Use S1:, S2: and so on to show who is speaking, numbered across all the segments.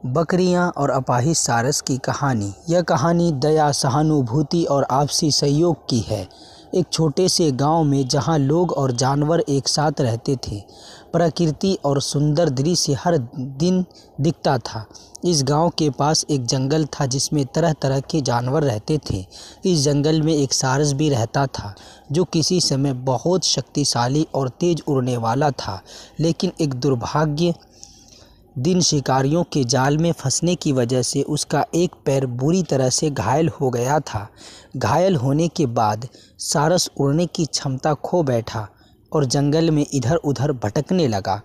S1: बकरियां और अपाहिज सारस की कहानी। यह कहानी दया, सहानुभूति और आपसी सहयोग की है। एक छोटे से गांव में जहां लोग और जानवर एक साथ रहते थे, प्रकृति और सुंदर दृश्य हर दिन दिखता था। इस गांव के पास एक जंगल था जिसमें तरह तरह के जानवर रहते थे। इस जंगल में एक सारस भी रहता था जो किसी समय बहुत शक्तिशाली और तेज उड़ने वाला था, लेकिन एक दुर्भाग्य दिन शिकारियों के जाल में फंसने की वजह से उसका एक पैर बुरी तरह से घायल हो गया था। घायल होने के बाद सारस उड़ने की क्षमता खो बैठा और जंगल में इधर उधर भटकने लगा।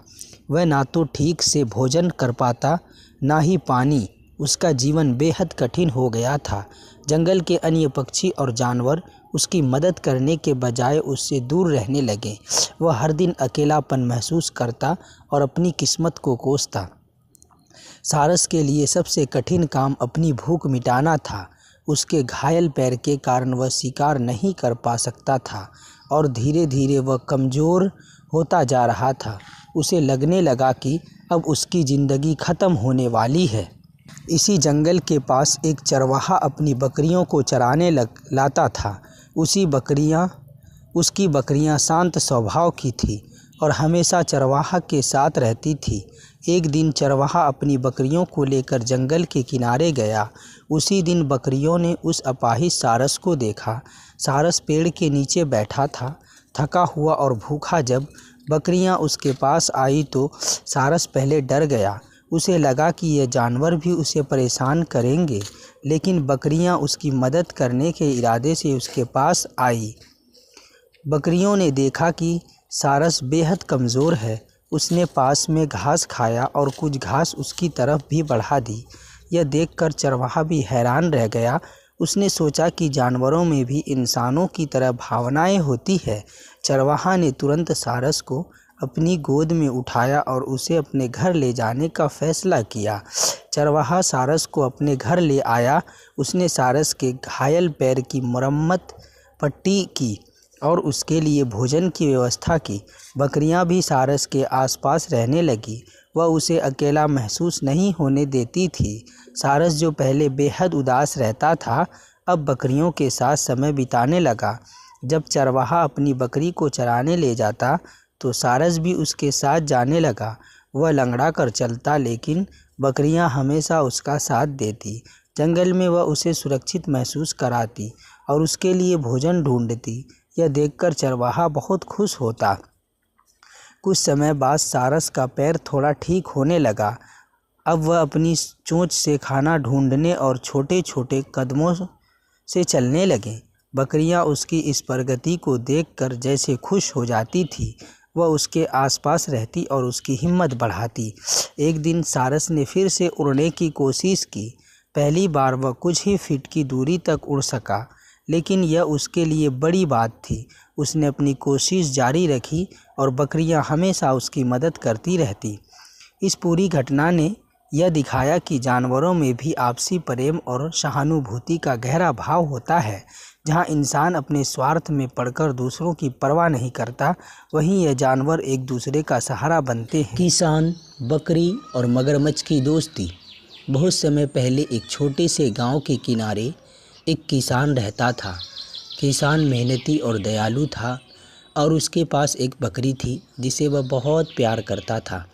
S1: वह ना तो ठीक से भोजन कर पाता, ना ही पानी। उसका जीवन बेहद कठिन हो गया था। जंगल के अन्य पक्षी और जानवर उसकी मदद करने के बजाय उससे दूर रहने लगे। वह हर दिन अकेलापन महसूस करता और अपनी किस्मत को कोसता। सारस के लिए सबसे कठिन काम अपनी भूख मिटाना था। उसके घायल पैर के कारण वह शिकार नहीं कर पा सकता था और धीरे धीरे वह कमज़ोर होता जा रहा था। उसे लगने लगा कि अब उसकी ज़िंदगी ख़त्म होने वाली है। इसी जंगल के पास एक चरवाहा अपनी बकरियों को चराने लाता था। उसकी बकरियां शांत स्वभाव की थी और हमेशा चरवाहा के साथ रहती थी। एक दिन चरवाहा अपनी बकरियों को लेकर जंगल के किनारे गया। उसी दिन बकरियों ने उस अपाहिज सारस को देखा। सारस पेड़ के नीचे बैठा था, थका हुआ और भूखा। जब बकरियां उसके पास आई तो सारस पहले डर गया। उसे लगा कि ये जानवर भी उसे परेशान करेंगे, लेकिन बकरियां उसकी मदद करने के इरादे से उसके पास आई। बकरियों ने देखा कि सारस बेहद कमज़ोर है। उसने पास में घास खाया और कुछ घास उसकी तरफ भी बढ़ा दी। यह देखकर चरवाहा भी हैरान रह गया। उसने सोचा कि जानवरों में भी इंसानों की तरह भावनाएं होती है। चरवाहा ने तुरंत सारस को अपनी गोद में उठाया और उसे अपने घर ले जाने का फैसला किया। चरवाहा सारस को अपने घर ले आया। उसने सारस के घायल पैर की मरम्मत पट्टी की और उसके लिए भोजन की व्यवस्था की। बकरियां भी सारस के आसपास रहने लगी। वह उसे अकेला महसूस नहीं होने देती थी। सारस जो पहले बेहद उदास रहता था, अब बकरियों के साथ समय बिताने लगा। जब चरवाहा अपनी बकरी को चराने ले जाता तो सारस भी उसके साथ जाने लगा। वह लंगड़ा कर चलता, लेकिन बकरियां हमेशा उसका साथ देती। जंगल में वह उसे सुरक्षित महसूस कराती और उसके लिए भोजन ढूंढती। यह देखकर चरवाहा बहुत खुश होता। कुछ समय बाद सारस का पैर थोड़ा ठीक होने लगा। अब वह अपनी चोंच से खाना ढूंढने और छोटे छोटे कदमों से चलने लगे। बकरियां उसकी इस प्रगति को देखकर जैसे खुश हो जाती थी। वह उसके आसपास रहती और उसकी हिम्मत बढ़ाती। एक दिन सारस ने फिर से उड़ने की कोशिश की। पहली बार वह कुछ ही फीट की दूरी तक उड़ सका, लेकिन यह उसके लिए बड़ी बात थी। उसने अपनी कोशिश जारी रखी और बकरियां हमेशा उसकी मदद करती रहती। इस पूरी घटना ने यह दिखाया कि जानवरों में भी आपसी प्रेम और सहानुभूति का गहरा भाव होता है। जहां इंसान अपने स्वार्थ में पड़कर दूसरों की परवाह नहीं करता, वहीं यह जानवर एक दूसरे का सहारा बनते हैं। किसान, बकरी और मगरमच्छ की दोस्ती। बहुत समय पहले एक छोटे से गांव के किनारे एक किसान रहता था। किसान मेहनती और दयालु था और उसके पास एक बकरी थी जिसे वह बहुत प्यार करता था।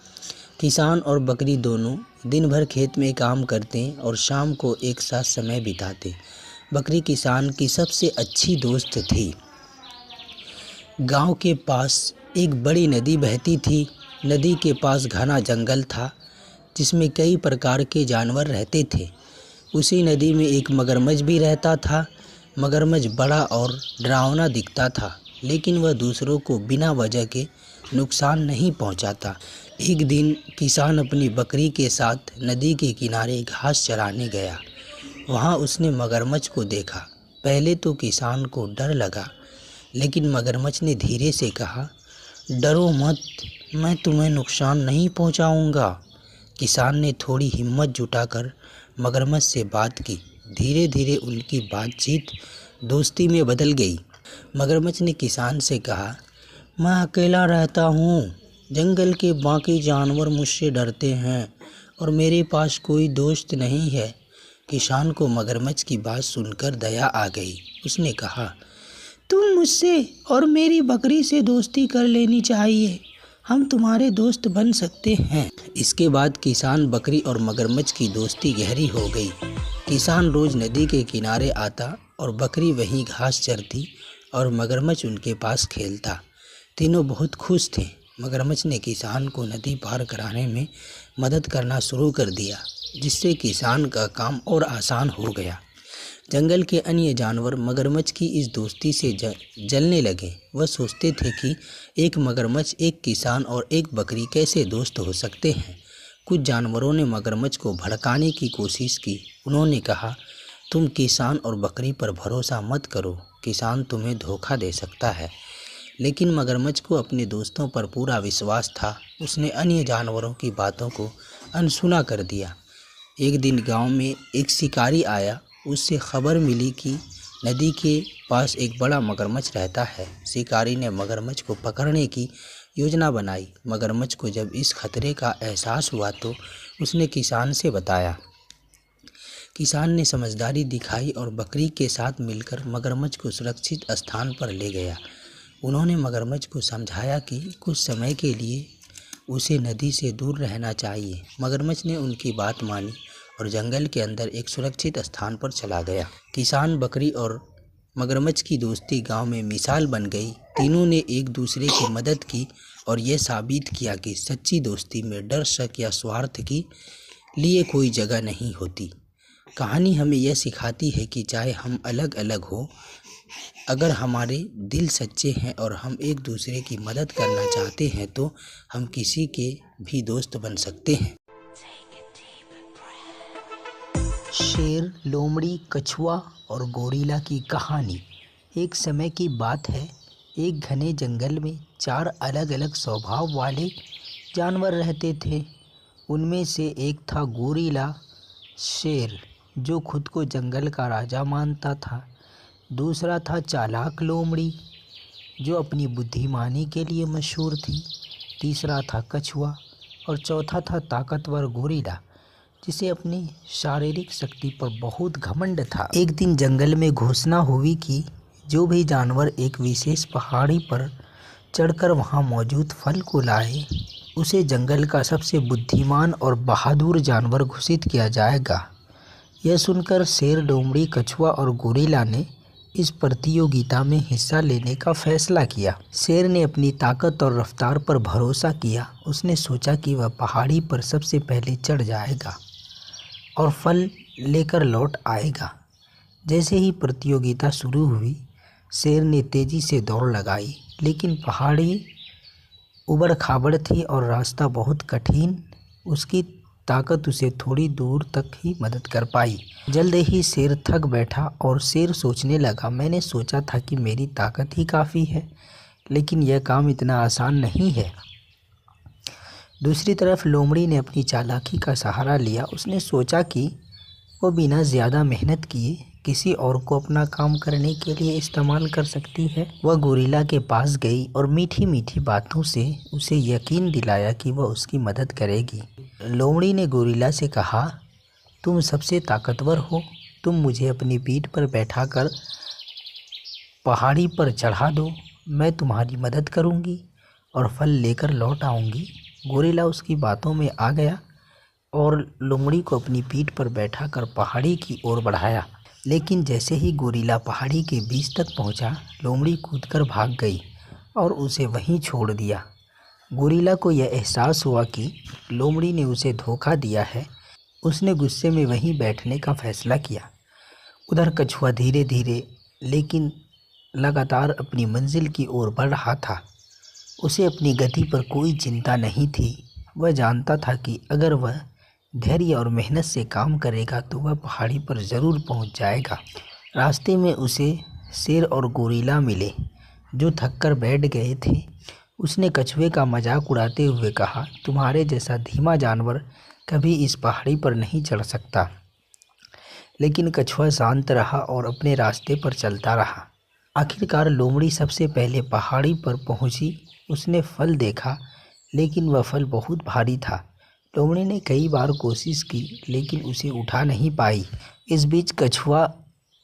S1: किसान और बकरी दोनों दिन भर खेत में काम करते और शाम को एक साथ समय बिताते। बकरी किसान की सबसे अच्छी दोस्त थी। गांव के पास एक बड़ी नदी बहती थी। नदी के पास घना जंगल था जिसमें कई प्रकार के जानवर रहते थे। उसी नदी में एक मगरमच्छ भी रहता था। मगरमच्छ बड़ा और डरावना दिखता था, लेकिन वह दूसरों को बिना वजह के नुकसान नहीं पहुंचाता। एक दिन किसान अपनी बकरी के साथ नदी के किनारे घास चराने गया। वहां उसने मगरमच्छ को देखा। पहले तो किसान को डर लगा, लेकिन मगरमच्छ ने धीरे से कहा, डरो मत, मैं तुम्हें नुकसान नहीं पहुंचाऊंगा। किसान ने थोड़ी हिम्मत जुटाकर मगरमच्छ से बात की। धीरे धीरे उनकी बातचीत दोस्ती में बदल गई। मगरमच्छ ने किसान से कहा, मैं अकेला रहता हूँ। जंगल के बाकी जानवर मुझसे डरते हैं और मेरे पास कोई दोस्त नहीं है। किसान को मगरमच्छ की बात सुनकर दया आ गई। उसने कहा, तुम मुझसे और मेरी बकरी से दोस्ती कर लेनी चाहिए, हम तुम्हारे दोस्त बन सकते हैं। इसके बाद किसान, बकरी और मगरमच्छ की दोस्ती गहरी हो गई। किसान रोज नदी के किनारे आता और बकरी वहीं घास चरती और मगरमच्छ उनके पास खेलता। तीनों बहुत खुश थे। मगरमच्छ ने किसान को नदी पार कराने में मदद करना शुरू कर दिया, जिससे किसान का काम और आसान हो गया। जंगल के अन्य जानवर मगरमच्छ की इस दोस्ती से जलने लगे। वह सोचते थे कि एक मगरमच्छ, एक किसान और एक बकरी कैसे दोस्त हो सकते हैं। कुछ जानवरों ने मगरमच्छ को भड़काने की कोशिश की। उन्होंने कहा, तुम किसान और बकरी पर भरोसा मत करो, किसान तुम्हें धोखा दे सकता है। लेकिन मगरमच्छ को अपने दोस्तों पर पूरा विश्वास था। उसने अन्य जानवरों की बातों को अनसुना कर दिया। एक दिन गांव में एक शिकारी आया। उससे खबर मिली कि नदी के पास एक बड़ा मगरमच्छ रहता है। शिकारी ने मगरमच्छ को पकड़ने की योजना बनाई। मगरमच्छ को जब इस खतरे का एहसास हुआ तो उसने किसान से बताया। किसान ने समझदारी दिखाई और बकरी के साथ मिलकर मगरमच्छ को सुरक्षित स्थान पर ले गया। उन्होंने मगरमच्छ को समझाया कि कुछ समय के लिए उसे नदी से दूर रहना चाहिए। मगरमच्छ ने उनकी बात मानी और जंगल के अंदर एक सुरक्षित स्थान पर चला गया। किसान, बकरी और मगरमच्छ की दोस्ती गांव में मिसाल बन गई। तीनों ने एक दूसरे की मदद की और यह साबित किया कि सच्ची दोस्ती में डर, शक या स्वार्थ के लिए कोई जगह नहीं होती। कहानी हमें यह सिखाती है कि चाहे हम अलग अलग हो, अगर हमारे दिल सच्चे हैं और हम एक दूसरे की मदद करना चाहते हैं तो हम किसी के भी दोस्त बन सकते हैं। शेर, लोमड़ी, कछुआ और गोरिल्ला की कहानी। एक समय की बात है, एक घने जंगल में 4 अलग अलग स्वभाव वाले जानवर रहते थे। उनमें से एक था गोरिल्ला, शेर, जो खुद को जंगल का राजा मानता था। दूसरा था चालाक लोमड़ी, जो अपनी बुद्धिमानी के लिए मशहूर थी। तीसरा था कछुआ और चौथा था ताकतवर गोरिल्ला, जिसे अपनी शारीरिक शक्ति पर बहुत घमंड था। एक दिन जंगल में घोषणा हुई कि जो भी जानवर एक विशेष पहाड़ी पर चढ़कर वहां मौजूद फल को लाए, उसे जंगल का सबसे बुद्धिमान और बहादुर जानवर घोषित किया जाएगा। यह सुनकर शेर, लोमड़ी, कछुआ और गोरिल्ला ने इस प्रतियोगिता में हिस्सा लेने का फैसला किया। शेर ने अपनी ताकत और रफ्तार पर भरोसा किया। उसने सोचा कि वह पहाड़ी पर सबसे पहले चढ़ जाएगा और फल लेकर लौट आएगा। जैसे ही प्रतियोगिता शुरू हुई, शेर ने तेजी से दौड़ लगाई, लेकिन पहाड़ी उबड़ खाबड़ थी और रास्ता बहुत कठिन। उसकी ताकत उसे थोड़ी दूर तक ही मदद कर पाई। जल्द ही शेर थक बैठा और शेर सोचने लगा, मैंने सोचा था कि मेरी ताकत ही काफ़ी है, लेकिन यह काम इतना आसान नहीं है। दूसरी तरफ लोमड़ी ने अपनी चालाकी का सहारा लिया। उसने सोचा कि वो बिना ज़्यादा मेहनत किए किसी और को अपना काम करने के लिए इस्तेमाल कर सकती है। वह गोरिल्ला के पास गई और मीठी मीठी बातों से उसे यकीन दिलाया कि वह उसकी मदद करेगी। लोमड़ी ने गोरिल्ला से कहा, तुम सबसे ताकतवर हो, तुम मुझे अपनी पीठ पर बैठाकर पहाड़ी पर चढ़ा दो, मैं तुम्हारी मदद करूंगी और फल लेकर लौट आऊंगी। गोरिल्ला उसकी बातों में आ गया और लोमड़ी को अपनी पीठ पर बैठाकर पहाड़ी की ओर बढ़ाया। लेकिन जैसे ही गोरिल्ला पहाड़ी के बीच तक पहुंचा, लोमड़ी कूदकर भाग गई और उसे वहीं छोड़ दिया। गोरिल्ला को यह एहसास हुआ कि लोमड़ी ने उसे धोखा दिया है। उसने गुस्से में वहीं बैठने का फैसला किया। उधर कछुआ धीरे धीरे लेकिन लगातार अपनी मंजिल की ओर बढ़ रहा था। उसे अपनी गति पर कोई चिंता नहीं थी। वह जानता था कि अगर वह धैर्य और मेहनत से काम करेगा तो वह पहाड़ी पर ज़रूर पहुंच जाएगा। रास्ते में उसे शेर और गोरिल्ला मिले, जो थककर बैठ गए थे। उसने कछुए का मजाक उड़ाते हुए कहा, तुम्हारे जैसा धीमा जानवर कभी इस पहाड़ी पर नहीं चढ़ सकता। लेकिन कछुआ शांत रहा और अपने रास्ते पर चलता रहा। आखिरकार लोमड़ी सबसे पहले पहाड़ी पर पहुंची। उसने फल देखा, लेकिन वह फल बहुत भारी था। लोमड़ी ने कई बार कोशिश की लेकिन उसे उठा नहीं पाई। इस बीच कछुआ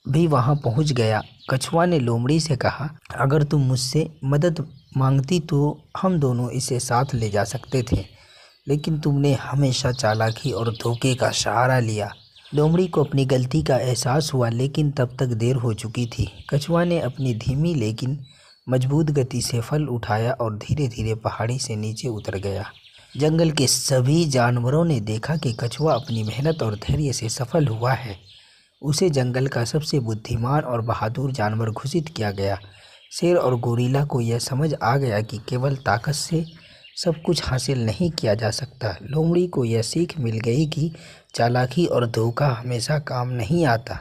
S1: भी वहां पहुंच गया। कछुआ ने लोमड़ी से कहा, अगर तुम मुझसे मदद मांगती तो हम दोनों इसे साथ ले जा सकते थे, लेकिन तुमने हमेशा चालाकी और धोखे का सहारा लिया। लोमड़ी को अपनी गलती का एहसास हुआ, लेकिन तब तक देर हो चुकी थी। कछुआ ने अपनी धीमी लेकिन मजबूत गति से फल उठाया और धीरे धीरे पहाड़ी से नीचे उतर गया। जंगल के सभी जानवरों ने देखा कि कछुआ अपनी मेहनत और धैर्य से सफल हुआ है। उसे जंगल का सबसे बुद्धिमान और बहादुर जानवर घोषित किया गया। शेर और गोरिल्ला को यह समझ आ गया कि केवल ताकत से सब कुछ हासिल नहीं किया जा सकता। लोमड़ी को यह सीख मिल गई कि चालाकी और धोखा हमेशा काम नहीं आता।